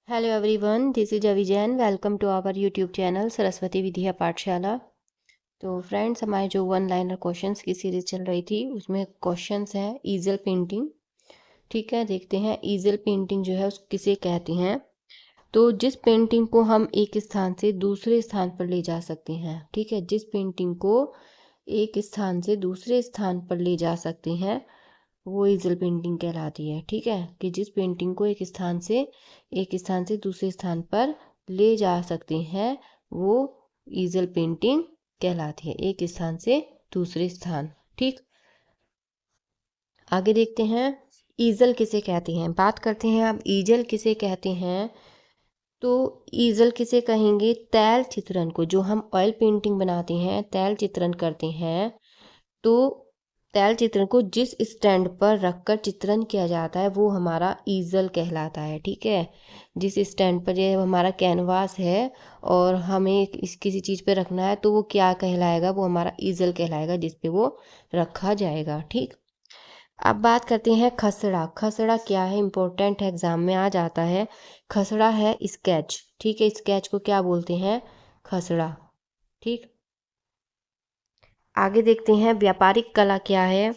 Hello everyone, this is Avijain. Welcome to our YouTube channel Saraswati Vidya Pathshala. तो friends, हमारे जो one liner questions की series चल रही थी उसमें क्वेश्चंस है ईजल पेंटिंग। ठीक है, देखते हैं ईजल पेंटिंग जो है उस किसे कहते हैं। तो जिस पेंटिंग को हम एक स्थान से दूसरे स्थान पर ले जा सकते हैं, ठीक है, जिस पेंटिंग को एक स्थान से दूसरे स्थान पर ले जा सकते हैं वो ईजल पेंटिंग कहलाती है। ठीक है, कि जिस पेंटिंग को एक स्थान से दूसरे स्थान पर ले जा सकते हैं वो ईजल पेंटिंग कहलाती है। एक स्थान से दूसरे स्थान। ठीक, आगे देखते हैं ईजल किसे कहते हैं। बात करते हैं अब ईजल किसे कहते हैं। तो ईजल किसे कहेंगे? तैल चित्रण को, जो हम ऑयल पेंटिंग बनाते हैं, तैल चित्रण करते हैं, तो तैल चित्रण को जिस स्टैंड पर रखकर चित्रण किया जाता है वो हमारा ईजल कहलाता है। ठीक है, जिस स्टैंड पर ये हमारा कैनवास है और हमें किसी चीज़ पे रखना है तो वो क्या कहलाएगा? वो हमारा ईजल कहलाएगा, जिस पे वो रखा जाएगा। ठीक, अब बात करते हैं खसड़ा। खसड़ा क्या है? इम्पोर्टेंट है, एग्जाम में आ जाता है। खसड़ा है स्केच। ठीक है, स्केच को क्या बोलते हैं? खसड़ा। ठीक, आगे देखते हैं व्यापारिक कला क्या है।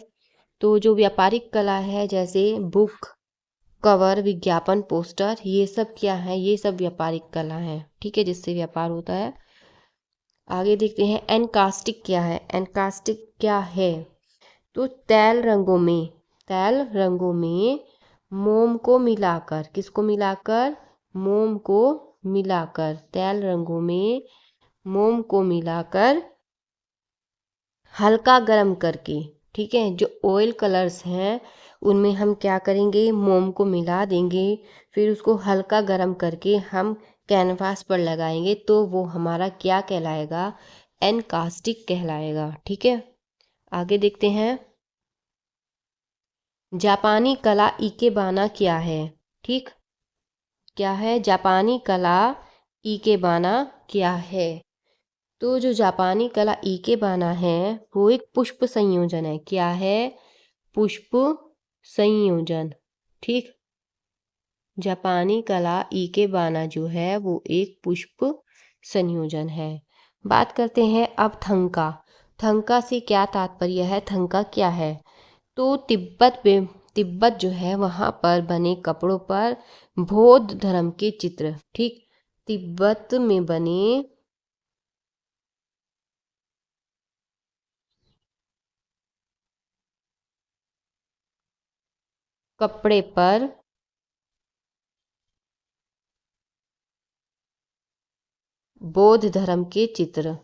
तो जो व्यापारिक कला है, जैसे बुक कवर, विज्ञापन, पोस्टर, ये सब क्या है? ये सब व्यापारिक कला है। ठीक है, जिससे व्यापार होता है। आगे देखते हैं एनकास्टिक क्या है। एनकास्टिक क्या है? तो तैल रंगों में मोम को मिलाकर, किसको मिलाकर? मोम को मिलाकर, तैल रंगों में मोम को मिलाकर हल्का गर्म करके, ठीक है, जो ऑयल कलर्स हैं उनमें हम क्या करेंगे? मोम को मिला देंगे, फिर उसको हल्का गर्म करके हम कैनवास पर लगाएंगे तो वो हमारा क्या कहलाएगा? एनकास्टिक कहलाएगा। ठीक है, आगे देखते हैं जापानी कला इकेबाना क्या है। ठीक, क्या है? जापानी कला इकेबाना क्या है? तो जो जापानी कला इकेबाना है वो एक पुष्प संयोजन है। क्या है? पुष्प संयोजन। ठीक, जापानी कला इकेबाना जो है वो एक पुष्प संयोजन है। बात करते हैं अब थंका। थंका से क्या तात्पर्य है? थंका क्या है? तो तिब्बत जो है वहाँ पर बने कपड़ों पर बौद्ध धर्म के चित्र। ठीक, तिब्बत में बने कपड़े पर बौद्ध धर्म के चित्र।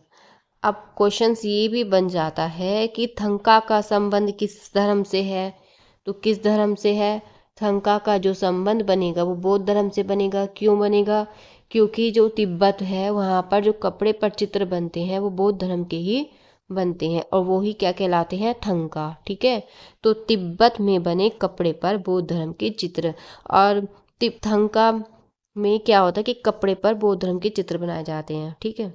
अब क्वेश्चंस ये भी बन जाता है कि थंका का संबंध किस धर्म से है? तो किस धर्म से है? थंका का जो संबंध बनेगा वो बौद्ध धर्म से बनेगा। क्यों बनेगा? क्योंकि जो तिब्बत है वहाँ पर जो कपड़े पर चित्र बनते हैं वो बौद्ध धर्म के ही बनते हैं और वो ही क्या कहलाते हैं? थंका। ठीक है, तो तिब्बत में बने कपड़े पर बौद्ध धर्म के चित्र। और थंका में क्या होता है कि कपड़े पर बौद्ध धर्म के चित्र बनाए जाते हैं। ठीक है,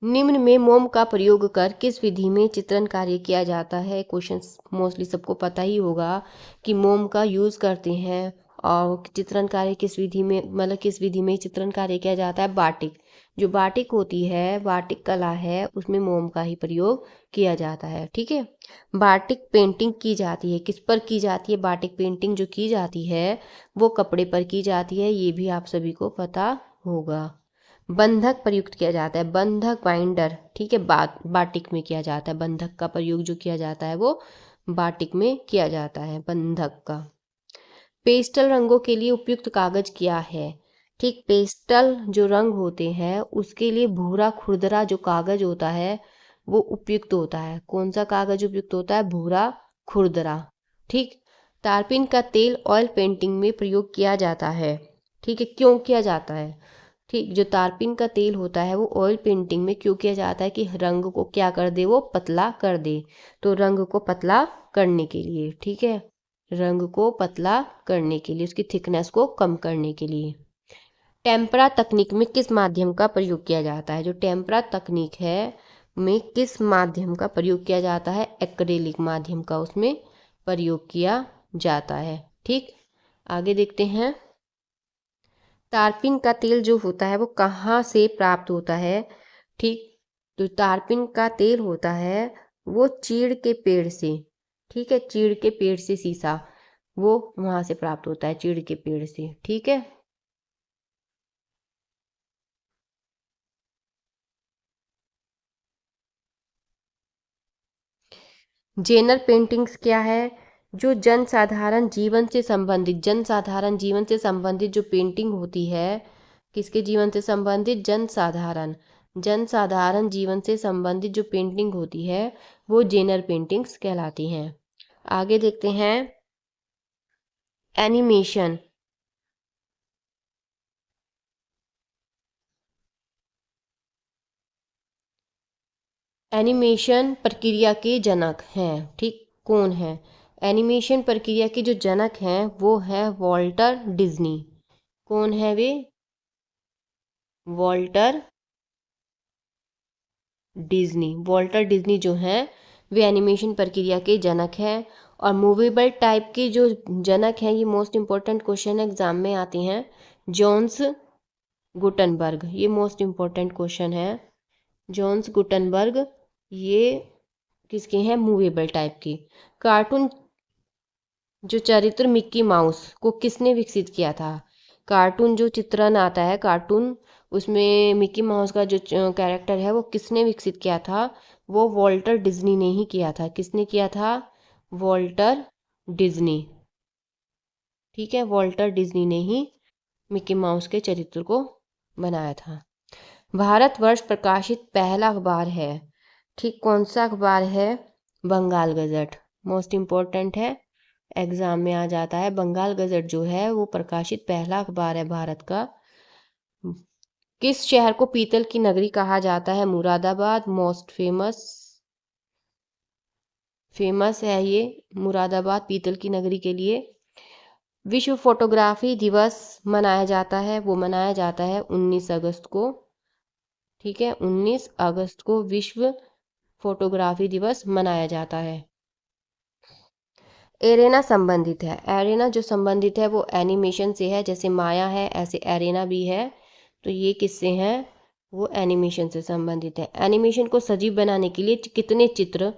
निम्न में मोम का प्रयोग कर किस विधि में चित्रण कार्य किया जाता है? क्वेश्चन मोस्टली सबको पता ही होगा कि मोम का यूज़ करते हैं और चित्रण कार्य किस विधि में, मतलब किस विधि में चित्रण कार्य किया जाता है? बाटिक। जो बाटिक होती है, बाटिक कला है, उसमें मोम का ही प्रयोग किया जाता है। ठीक है, बाटिक पेंटिंग की जाती है, किस पर की जाती है? बाटिक पेंटिंग जो की जाती है वो कपड़े पर की जाती है, ये भी आप सभी को पता होगा। बंधक प्रयुक्त किया जाता है, बंधक बाइंडर। ठीक है, बाटिक में किया जाता है। बंधक का प्रयोग जो किया जाता है वो बाटिक में किया जाता है, बंधक का। पेस्टल रंगों के लिए उपयुक्त कागज क्या है? ठीक, पेस्टल जो रंग होते हैं उसके लिए भूरा खुरदरा जो कागज होता है वो उपयुक्त होता है। कौन सा कागज उपयुक्त होता है? भूरा खुरदरा। ठीक, तारपीन का तेल ऑयल पेंटिंग में प्रयोग किया जाता है। ठीक है, क्यों किया जाता है? ठीक, जो तारपीन का तेल होता है वो ऑयल पेंटिंग में क्यों किया जाता है? कि रंग को क्या कर दे? वो पतला कर दे। तो रंग को पतला करने के लिए। ठीक है, रंग को पतला करने के लिए, उसकी थिकनेस को कम करने के लिए। टेम्परा तकनीक में किस माध्यम का प्रयोग किया जाता है? जो टेम्परा तकनीक है में किस माध्यम का प्रयोग किया जाता है? एक्रेलिक माध्यम का उसमें प्रयोग किया जाता है। ठीक, आगे देखते हैं तारपीन का तेल जो होता है वो कहाँ से प्राप्त होता है? ठीक, तो तारपीन का तेल होता है वो चीड़ के पेड़ से। ठीक है, चीड़ के पेड़ से सीसा, वो वहां से प्राप्त होता है, चीड़ के पेड़ से। ठीक है। जेनर पेंटिंग्स क्या है? जो जनसाधारण जीवन से संबंधित जो पेंटिंग होती है, किसके जीवन से संबंधित? जनसाधारण जीवन से संबंधित जो पेंटिंग होती है वो जेनर पेंटिंग्स कहलाती हैं। आगे देखते हैं एनिमेशन। एनिमेशन प्रक्रिया के जनक हैं। ठीक, कौन है? एनिमेशन प्रक्रिया के जो जनक हैं वो है वॉल्टर डिज्नी। कौन है वे? Walter Disney. वॉल्टर डिज्नी जो हैं वे एनिमेशन प्रक्रिया के जनक हैं। और मूवेबल टाइप के जो जनक हैं, ये मोस्ट इम्पोर्टेंट क्वेश्चन एग्जाम में आते हैं। जॉन्स गुटनबर्ग, ये मोस्ट इम्पोर्टेंट क्वेश्चन है। जॉन्स गुटनबर्ग, ये किसके हैं? मूवेबल टाइप की। कार्टून जो चरित्र मिक्की माउस को किसने विकसित किया था? कार्टून जो चित्रण आता है, कार्टून, उसमें मिक्की माउस का जो कैरेक्टर है वो किसने विकसित किया था? वो वॉल्टर डिज्नी ने ही किया था। किसने किया था? Walter Disney. ठीक है, वॉल्टर डिज्नी ने ही मिक्की माउस के चरित्र को बनाया था। भारतवर्ष प्रकाशित पहला अखबार है। ठीक, कौन सा अखबार है? बंगाल गजट। मोस्ट इम्पोर्टेंट है, एग्जाम में आ जाता है। बंगाल गजट जो है वो प्रकाशित पहला अखबार है भारत का। किस शहर को पीतल की नगरी कहा जाता है? मुरादाबाद। मोस्ट फेमस है ये मुरादाबाद पीतल की नगरी के लिए। विश्व फोटोग्राफी दिवस मनाया जाता है, वो मनाया जाता है 19 अगस्त को। ठीक है, 19 अगस्त को विश्व फोटोग्राफी दिवस मनाया जाता है। एरेना संबंधित है। एरेना जो संबंधित है वो एनिमेशन से है, जैसे माया है ऐसे एरेना भी है। तो ये किससे हैं? वो एनिमेशन से संबंधित है। एनिमेशन को सजीव बनाने के लिए कितने चित्र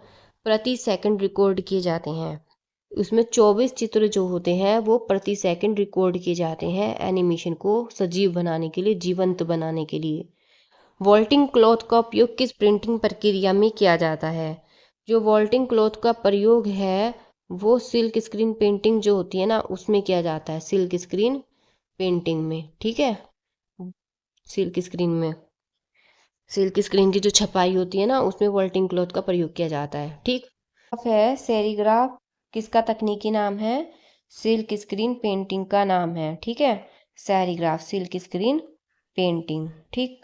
प्रति सेकंड रिकॉर्ड किए जाते हैं? उसमें 24 चित्र जो होते हैं वो प्रति सेकंड रिकॉर्ड किए जाते हैं एनिमेशन को सजीव बनाने के लिए, जीवंत बनाने के लिए। वॉल्टिंग क्लॉथ का उपयोग किस प्रिंटिंग प्रक्रिया में किया जाता है? जो वॉल्टिंग क्लॉथ का प्रयोग है वो सिल्क स्क्रीन पेंटिंग जो होती है ना उसमें किया जाता है, सिल्क स्क्रीन पेंटिंग में। ठीक है, सिल्क स्क्रीन में, सिल्क स्क्रीन की जो छपाई होती है ना उसमें वॉल्टिंग क्लॉथ का प्रयोग किया जाता है। ठीक है, सेरीग्राफ किसका तकनीकी नाम है? सिल्क स्क्रीन पेंटिंग का नाम है। ठीक है, सेरीग्राफ सिल्क स्क्रीन पेंटिंग। ठीक,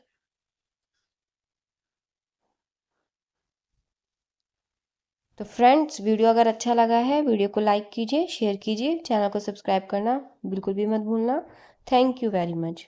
तो फ्रेंड्स वीडियो अगर अच्छा लगा है वीडियो को लाइक कीजिए, शेयर कीजिए, चैनल को सब्सक्राइब करना बिल्कुल भी मत भूलना। Thank you very much.